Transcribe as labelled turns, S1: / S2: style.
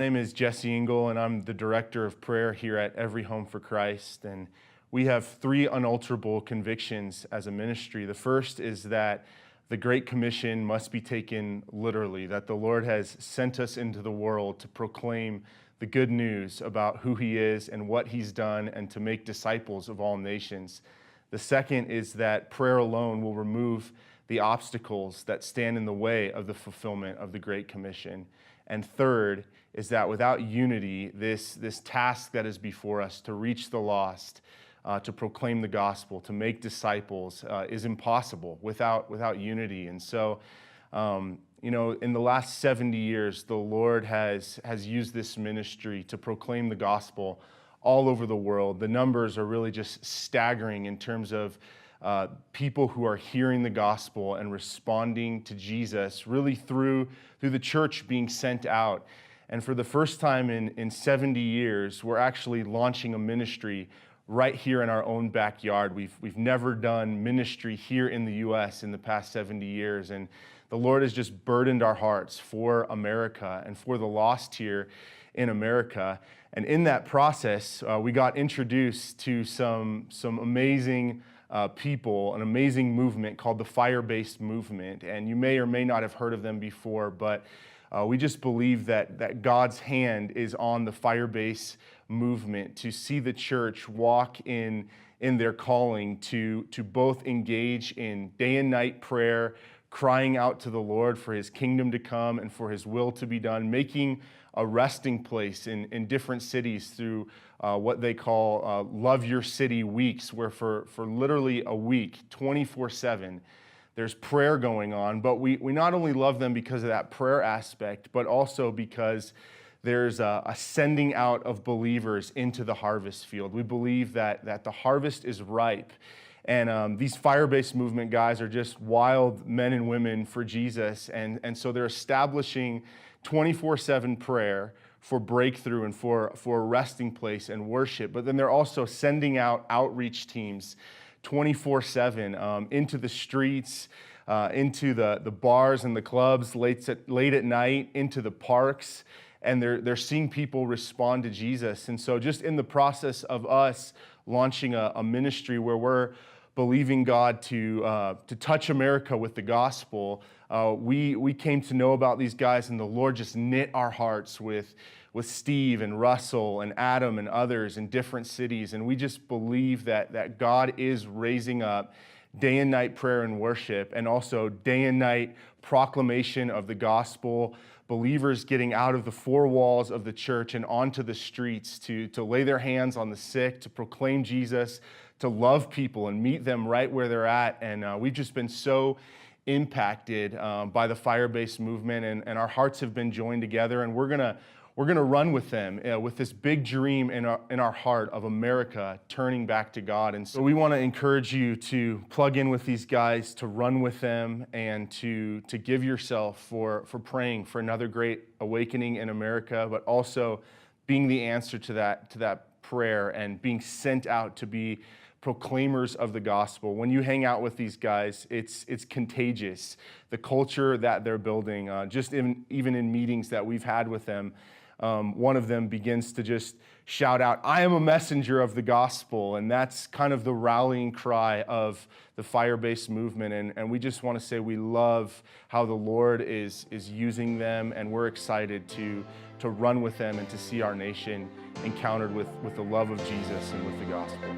S1: name is Jesse Engle, and I'm the director of prayer here at Every Home for Christ. And we have three unalterable convictions as a ministry. The first is that the Great Commission must be taken literally, that the Lord has sent us into the world to proclaim the good news about who He is and what He's done, and to make disciples of all nations. The second is that prayer alone will remove the obstacles that stand in the way of the fulfillment of the Great Commission. And third is that without unity, this task that is before us to reach the lost, to proclaim the gospel, to make disciples, is impossible without unity. And so, in the last 70 years, the Lord has used this ministry to proclaim the gospel all over the world. The numbers are really just staggering in terms of people who are hearing the gospel and responding to Jesus, really through the church being sent out. And for the first time in 70 years, we're actually launching a ministry right here in our own backyard. We've never done ministry here in the U.S. in the past 70 years. And the Lord has just burdened our hearts for America and for the lost here in America. And in that process, we got introduced to some amazing people, an amazing movement called the Fire-Based Movement. And you may or may not have heard of them before, but we just believe that God's hand is on the Fire-Based Movement to see the church walk in their calling to both engage in day and night prayer, crying out to the Lord for His kingdom to come and for His will to be done, making a resting place in different cities through what they call Love Your City weeks, where for literally a week, 24/7, there's prayer going on. But we not only love them because of that prayer aspect, but also because there's a sending out of believers into the harvest field. We believe that the harvest is ripe. And these Fire-Based Movement guys are just wild men and women for Jesus. And so they're establishing 24/7 prayer for breakthrough and for a resting place and worship. But then they're also sending out outreach teams 24/7 into the streets, into the bars and the clubs late at night, into the parks. And they're seeing people respond to Jesus. And so just in the process of us launching a ministry where we're believing God to touch America with the gospel, we came to know about these guys, and the Lord just knit our hearts with Steve and Russell and Adam and others in different cities. And we just believe that God is raising up day and night prayer and worship, and also day and night proclamation of the gospel, believers getting out of the four walls of the church and onto the streets to lay their hands on the sick, to proclaim Jesus, to love people and meet them right where they're at. And we've just been so impacted by the Fire-Based Movement, and our hearts have been joined together, and we're gonna run with them with this big dream in our heart of America turning back to God. And so we want to encourage you to plug in with these guys, to run with them, and to give yourself for praying for another great awakening in America, but also being the answer to that prayer and being sent out to be proclaimers of the gospel. When you hang out with these guys, it's contagious. The culture that they're building, even in meetings that we've had with them, one of them begins to just shout out, "I am a messenger of the gospel." And that's kind of the rallying cry of the Fire-Based Movement. And we just want to say we love how the Lord is using them, and we're excited to run with them and to see our nation encountered with the love of Jesus and with the gospel.